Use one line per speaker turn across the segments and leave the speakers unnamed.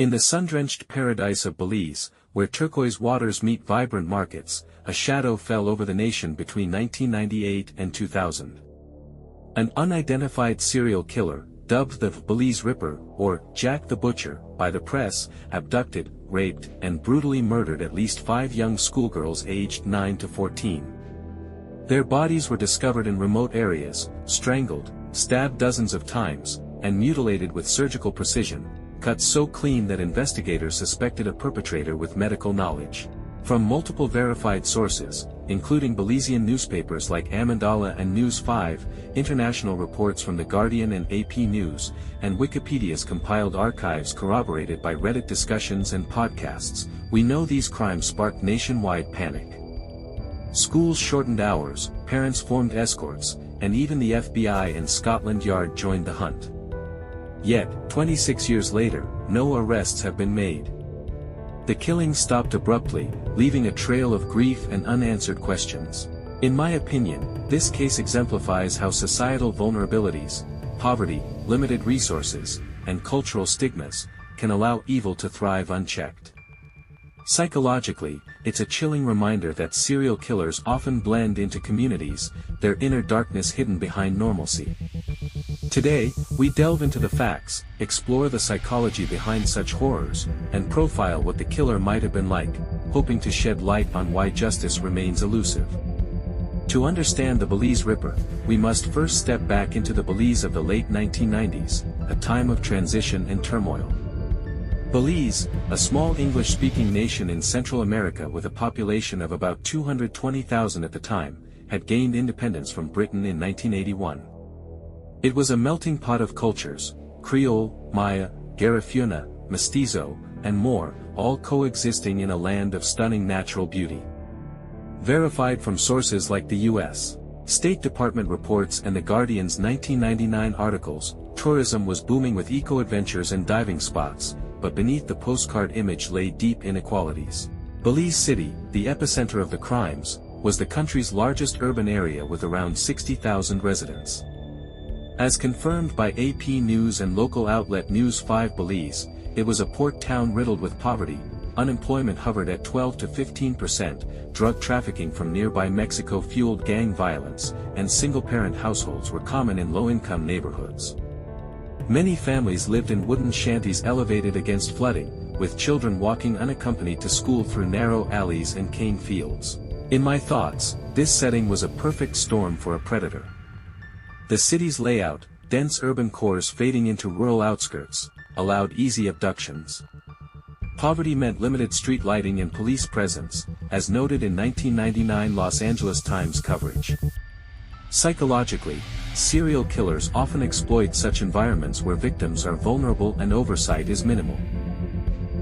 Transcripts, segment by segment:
In the sun-drenched paradise of Belize, where turquoise waters meet vibrant markets, a shadow fell over the nation between 1998 and 2000. An unidentified serial killer, dubbed the Belize Ripper, or Jack the Butcher, by the press, abducted, raped, and brutally murdered at least 5 young schoolgirls aged 9 to 14. Their bodies were discovered in remote areas, strangled, stabbed dozens of times, and mutilated with surgical precision, cut so clean that investigators suspected a perpetrator with medical knowledge. From multiple verified sources, including Belizean newspapers like Amandala and News 5, international reports from The Guardian and AP News, and Wikipedia's compiled archives corroborated by Reddit discussions and podcasts, we know these crimes sparked nationwide panic. Schools shortened hours, parents formed escorts, and even the FBI and Scotland Yard joined the hunt. Yet, 26 years later, no arrests have been made. The killings stopped abruptly, leaving a trail of grief and unanswered questions. In my opinion, this case exemplifies how societal vulnerabilities, poverty, limited resources, and cultural stigmas, can allow evil to thrive unchecked. Psychologically, it's a chilling reminder that serial killers often blend into communities, their inner darkness hidden behind normalcy. Today, we delve into the facts, explore the psychology behind such horrors, and profile what the killer might have been like, hoping to shed light on why justice remains elusive. To understand the Belize Ripper, we must first step back into the Belize of the late 1990s, a time of transition and turmoil. Belize, a small English-speaking nation in Central America with a population of about 220,000 at the time, had gained independence from Britain in 1981. It was a melting pot of cultures, Creole, Maya, Garifuna, Mestizo, and more, all coexisting in a land of stunning natural beauty. Verified from sources like the U.S. State Department reports and The Guardian's 1999 articles, tourism was booming with eco-adventures and diving spots, but beneath the postcard image lay deep inequalities. Belize City, the epicenter of the crimes, was the country's largest urban area with around 60,000 residents. As confirmed by AP News and local outlet News 5 Belize, it was a port town riddled with poverty, unemployment hovered at 12 to 15%, drug trafficking from nearby Mexico fueled gang violence, and single-parent households were common in low-income neighborhoods. Many families lived in wooden shanties elevated against flooding, with children walking unaccompanied to school through narrow alleys and cane fields. In my thoughts, this setting was a perfect storm for a predator. The city's layout, dense urban cores fading into rural outskirts, allowed easy abductions. Poverty meant limited street lighting and police presence, as noted in 1999 Los Angeles Times coverage. Psychologically, serial killers often exploit such environments where victims are vulnerable and oversight is minimal.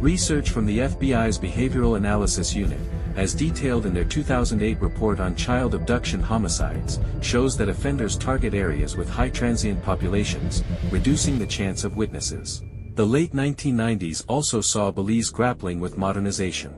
Research from the FBI's Behavioral Analysis Unit, as detailed in their 2008 report on child abduction homicides, shows that offenders target areas with high transient populations, reducing the chance of witnesses. The late 1990s also saw Belize grappling with modernization.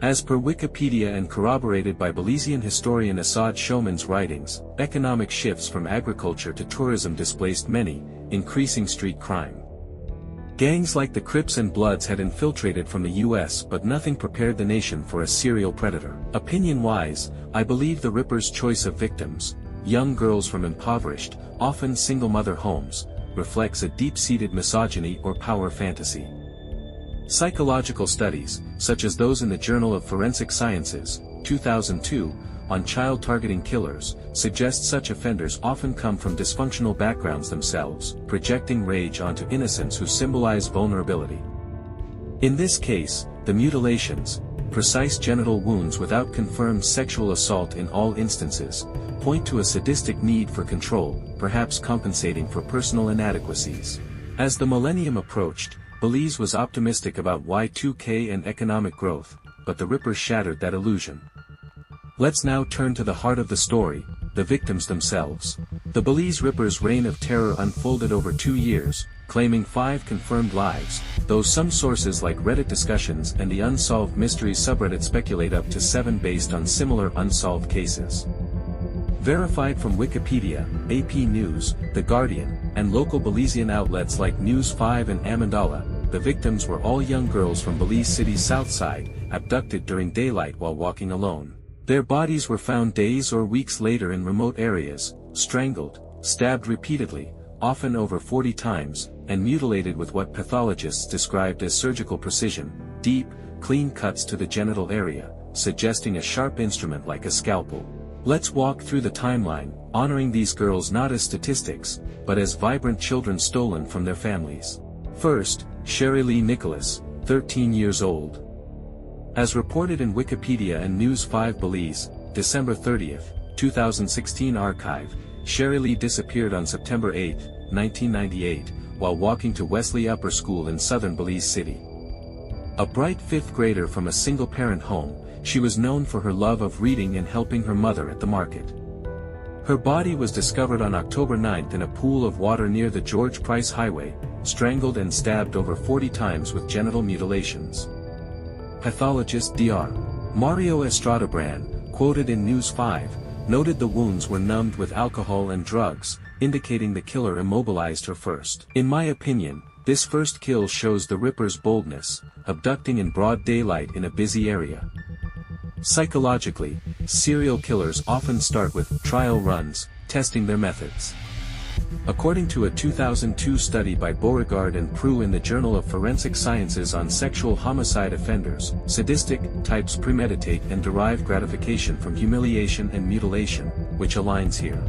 As per Wikipedia and corroborated by Belizean historian Asad Showman's writings, economic shifts from agriculture to tourism displaced many, increasing street crime. Gangs like the Crips and Bloods had infiltrated from the US, but nothing prepared the nation for a serial predator. Opinion-wise, I believe the Ripper's choice of victims, young girls from impoverished, often single-mother homes, reflects a deep-seated misogyny or power fantasy. Psychological studies, such as those in the Journal of Forensic Sciences, 2002, on child-targeting killers, suggest such offenders often come from dysfunctional backgrounds themselves, projecting rage onto innocents who symbolize vulnerability. In this case, the mutilations, precise genital wounds without confirmed sexual assault in all instances, point to a sadistic need for control, perhaps compensating for personal inadequacies. As the millennium approached, Belize was optimistic about Y2K and economic growth, but the Ripper shattered that illusion. Let's now turn to the heart of the story, the victims themselves. The Belize Ripper's reign of terror unfolded over 2 years, claiming 5 confirmed lives, though some sources like Reddit discussions and the Unsolved Mysteries subreddit speculate up to 7 based on similar unsolved cases. Verified from Wikipedia, AP News, The Guardian, and local Belizean outlets like News 5 and Amandala, the victims were all young girls from Belize City's south side, abducted during daylight while walking alone. Their bodies were found days or weeks later in remote areas, strangled, stabbed repeatedly, often over 40 times, and mutilated with what pathologists described as surgical precision, deep, clean cuts to the genital area, suggesting a sharp instrument like a scalpel. Let's walk through the timeline, honoring these girls not as statistics, but as vibrant children stolen from their families. First, Sherry Lee Nicholas, 13 years old. As reported in Wikipedia and News 5 Belize, December 30, 2016 archive, Sherry Lee disappeared on September 8, 1998, while walking to Wesley Upper School in southern Belize City. A bright fifth grader from a single-parent home, she was known for her love of reading and helping her mother at the market. Her body was discovered on October 9 in a pool of water near the George Price Highway, strangled and stabbed over 40 times with genital mutilations. Pathologist Dr. Mario Estrada Brand, quoted in News 5, noted the wounds were numbed with alcohol and drugs, indicating the killer immobilized her first. In my opinion, this first kill shows the Ripper's boldness, abducting in broad daylight in a busy area. Psychologically, serial killers often start with trial runs, testing their methods. According to a 2002 study by Beauregard and Prue in the Journal of Forensic Sciences on sexual homicide offenders, sadistic types premeditate and derive gratification from humiliation and mutilation, which aligns here.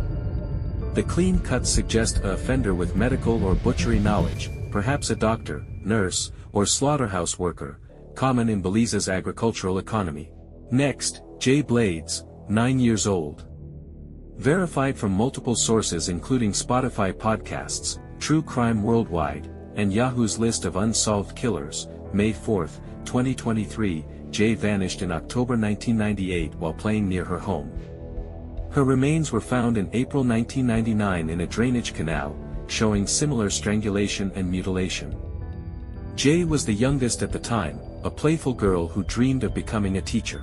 The clean cuts suggest an offender with medical or butchery knowledge, perhaps a doctor, nurse, or slaughterhouse worker, common in Belize's agricultural economy. Next, Jay Blades, 9 years old. Verified from multiple sources including Spotify podcasts, True Crime Worldwide, and Yahoo's list of unsolved killers, May 4, 2023, Jay vanished in October 1998 while playing near her home. Her remains were found in April 1999 in a drainage canal, showing similar strangulation and mutilation. Jay was the youngest at the time, a playful girl who dreamed of becoming a teacher.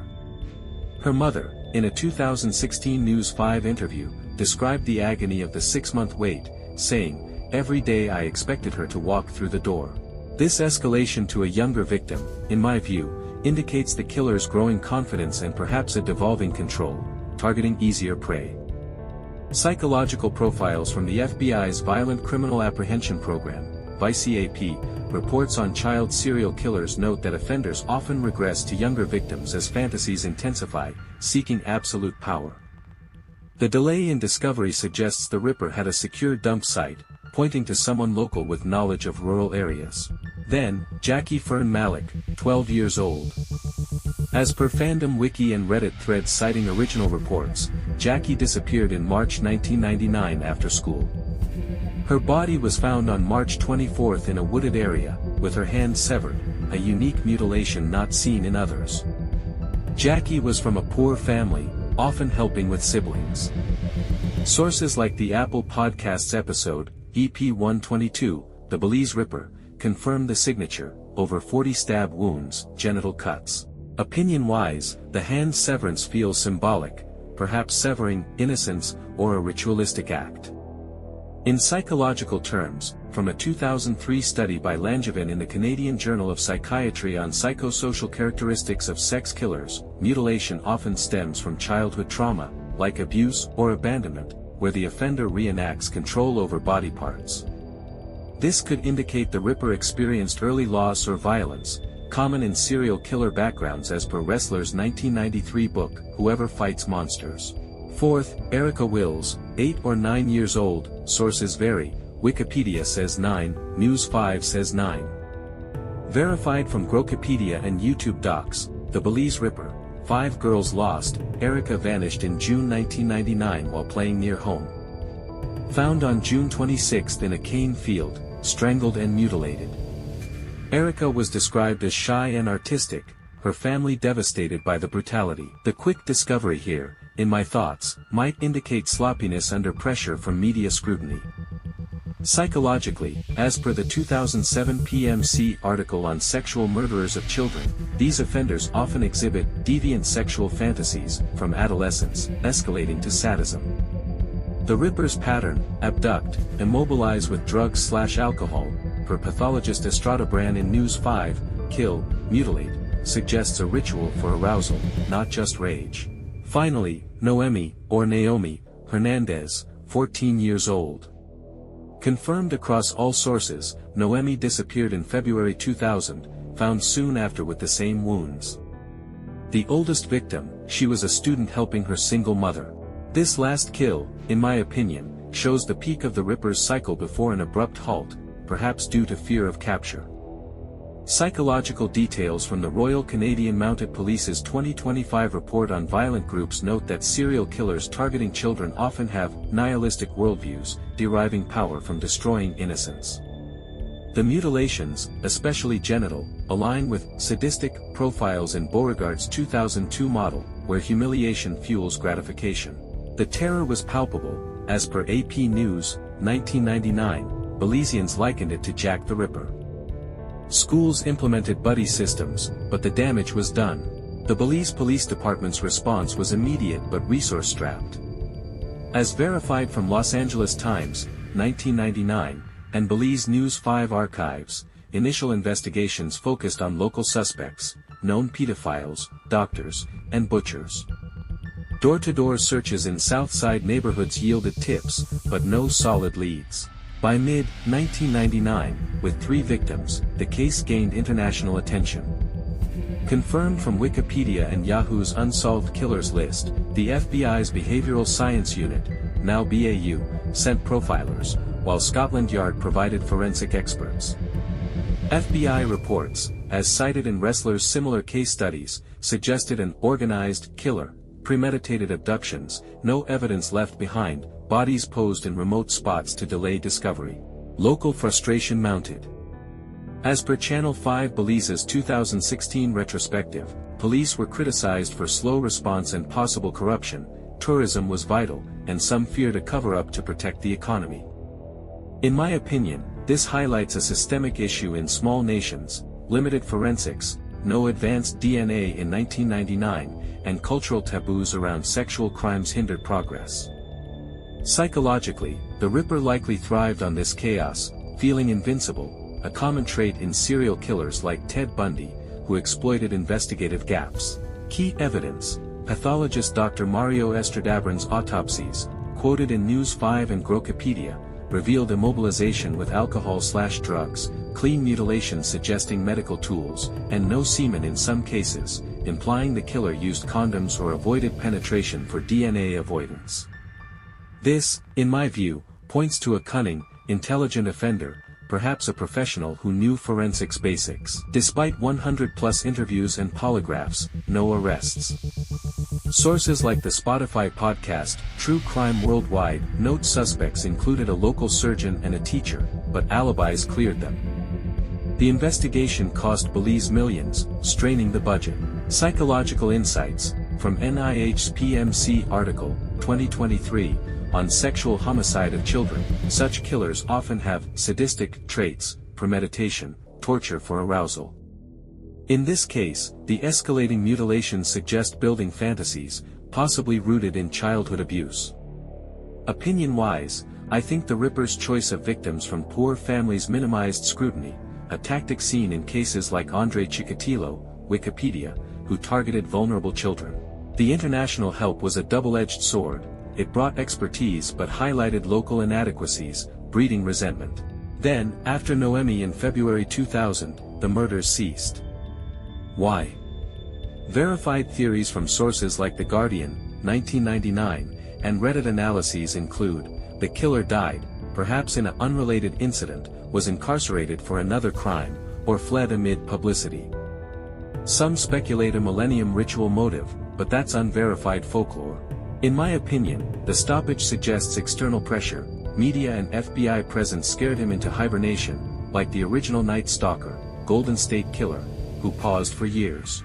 Her mother, in a 2016 News 5 interview, described the agony of the 6-month wait, saying, "Every day I expected her to walk through the door." This escalation to a younger victim, in my view, indicates the killer's growing confidence and perhaps a devolving control, targeting easier prey. Psychological profiles from the FBI's Violent Criminal Apprehension Program, VICAP, reports on child serial killers note that offenders often regress to younger victims as fantasies intensify, seeking absolute power. The delay in discovery suggests the Ripper had a secure dump site, pointing to someone local with knowledge of rural areas. Then, Jackie Fern Malik, 12 years old. As per Fandom Wiki and Reddit threads citing original reports, Jackie disappeared in March 1999 after school. Her body was found on March 24 in a wooded area, with her hand severed, a unique mutilation not seen in others. Jackie was from a poor family, often helping with siblings. Sources like the Apple Podcasts episode, EP 122, The Belize Ripper, confirm the signature, over 40 stab wounds, genital cuts. Opinion-wise, the hand severance feels symbolic, perhaps severing innocence or a ritualistic act. In psychological terms, from a 2003 study by Langevin in the Canadian Journal of Psychiatry on psychosocial characteristics of sex killers, mutilation often stems from childhood trauma, like abuse or abandonment, where the offender reenacts control over body parts. This could indicate the Ripper experienced early loss or violence, common in serial killer backgrounds as per Ressler's 1993 book, Whoever Fights Monsters. Fourth, Erica Wills, 8 or 9 years old, sources vary, Wikipedia says 9, News 5 says 9. Verified from Grokipedia and YouTube docs, The Belize Ripper, 5 girls lost, Erica vanished in June 1999 while playing near home. Found on June 26 in a cane field, strangled and mutilated. Erica was described as shy and artistic, her family devastated by the brutality. The quick discovery here, in my thoughts, might indicate sloppiness under pressure from media scrutiny. Psychologically, as per the 2007 PMC article on sexual murderers of children, these offenders often exhibit deviant sexual fantasies, from adolescence, escalating to sadism. The Ripper's pattern, abduct, immobilize with drugs/alcohol, Ripper pathologist Estrada Bran in News 5, kill, mutilate, suggests a ritual for arousal, not just rage. Finally, Noemi, or Naomi, Hernandez, 14 years old. Confirmed across all sources, Noemi disappeared in February 2000, found soon after with the same wounds. The oldest victim, she was a student helping her single mother. This last kill, in my opinion, shows the peak of the Ripper's cycle before an abrupt halt, perhaps due to fear of capture. Psychological details from the Royal Canadian Mounted Police's 2025 report on violent groups note that serial killers targeting children often have nihilistic worldviews, deriving power from destroying innocence. The mutilations, especially genital, align with sadistic profiles in Beauregard's 2002 model, where humiliation fuels gratification. The terror was palpable. As per AP News, 1999, Belizeans likened it to Jack the Ripper. Schools implemented buddy systems, but the damage was done. The Belize Police Department's response was immediate but resource-strapped. As verified from Los Angeles Times, 1999, and Belize News 5 archives, initial investigations focused on local suspects, known pedophiles, doctors, and butchers. Door-to-door searches in Southside neighborhoods yielded tips, but no solid leads. By mid-1999, with 3 victims, the case gained international attention. Confirmed from Wikipedia and Yahoo's Unsolved Killers list, the FBI's Behavioral Science Unit, now BAU, sent profilers, while Scotland Yard provided forensic experts. FBI reports, as cited in Ressler's similar case studies, suggested an organized killer, premeditated abductions, no evidence left behind, bodies posed in remote spots to delay discovery. Local frustration mounted. As per Channel 5 Belize's 2016 retrospective, police were criticized for slow response and possible corruption, tourism was vital, and some feared a cover-up to protect the economy. In my opinion, this highlights a systemic issue in small nations: limited forensics, no advanced DNA in 1999, and cultural taboos around sexual crimes hindered progress. Psychologically, the Ripper likely thrived on this chaos, feeling invincible, a common trait in serial killers like Ted Bundy, who exploited investigative gaps. Key evidence: pathologist Dr. Mario Estradabran's autopsies, quoted in News 5 and Grokipedia, revealed immobilization with alcohol/drugs, clean mutilation suggesting medical tools, and no semen in some cases, implying the killer used condoms or avoided penetration for DNA avoidance. This, in my view, points to a cunning, intelligent offender, perhaps a professional who knew forensics basics. Despite 100+ interviews and polygraphs, no arrests. Sources like the Spotify podcast, True Crime Worldwide, note suspects included a local surgeon and a teacher, but alibis cleared them. The investigation cost Belize millions, straining the budget. Psychological Insights, from NIH's PMC article, 2023, on sexual homicide of children. Such killers often have sadistic traits, premeditation, torture for arousal. In this case, the escalating mutilations suggest building fantasies, possibly rooted in childhood abuse. Opinion-wise, I think the Ripper's choice of victims from poor families minimized scrutiny, a tactic seen in cases like Andre Chikatilo, Wikipedia, who targeted vulnerable children. The international help was a double-edged sword. It brought expertise but highlighted local inadequacies, breeding resentment. Then, after Noemi in February 2000, the murders ceased. Why? Verified theories from sources like The Guardian, 1999, and Reddit analyses include: the killer died, perhaps in an unrelated incident, was incarcerated for another crime, or fled amid publicity. Some speculate a millennium ritual motive, but that's unverified folklore. In my opinion, the stoppage suggests external pressure. Media and FBI presence scared him into hibernation, like the original Night Stalker, Golden State Killer, who paused for years.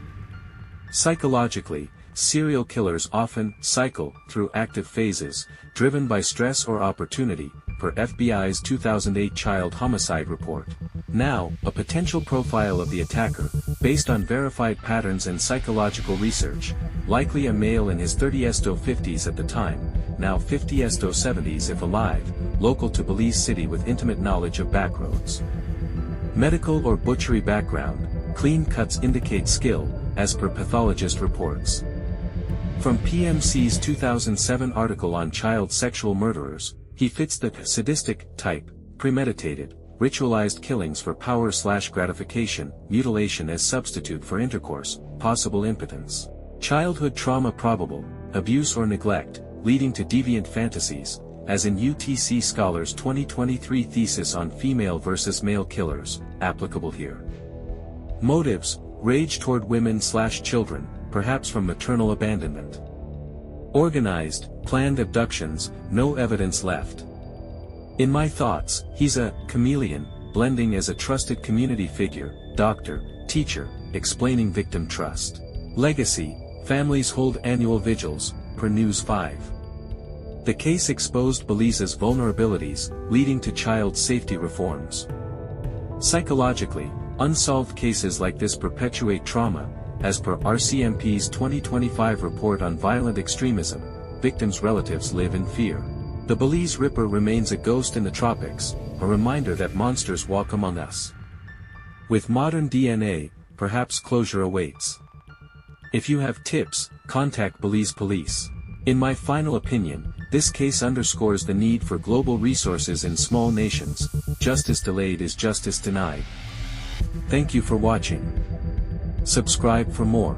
Psychologically, serial killers often cycle through active phases, driven by stress or opportunity, per FBI's 2008 child homicide report. Now, a potential profile of the attacker, based on verified patterns and psychological research, likely a male in his 30s-50s at the time, now 50s-70s if alive, local to Belize City with intimate knowledge of backroads. Medical or butchery background, clean cuts indicate skill, as per pathologist reports. From PMC's 2007 article on child sexual murderers, he fits the sadistic type, premeditated, ritualized killings for power/gratification, mutilation as substitute for intercourse, possible impotence. Childhood trauma probable, abuse or neglect, leading to deviant fantasies, as in UTC Scholars 2023 thesis on female versus male killers, applicable here. Motives, rage toward women/children, perhaps from maternal abandonment. Organized, planned abductions, no evidence left. In my thoughts, he's a chameleon, blending as a trusted community figure, doctor, teacher, explaining victim trust. Legacy, families hold annual vigils, per News 5. The case exposed Belize's vulnerabilities, leading to child safety reforms. Psychologically, unsolved cases like this perpetuate trauma, as per RCMP's 2025 report on violent extremism. Victims' relatives live in fear. The Belize Ripper remains a ghost in the tropics, a reminder that monsters walk among us. With modern DNA, perhaps closure awaits. If you have tips, contact Belize Police. In my final opinion, this case underscores the need for global resources in small nations. Justice delayed is justice denied. Thank you for watching. Subscribe for more.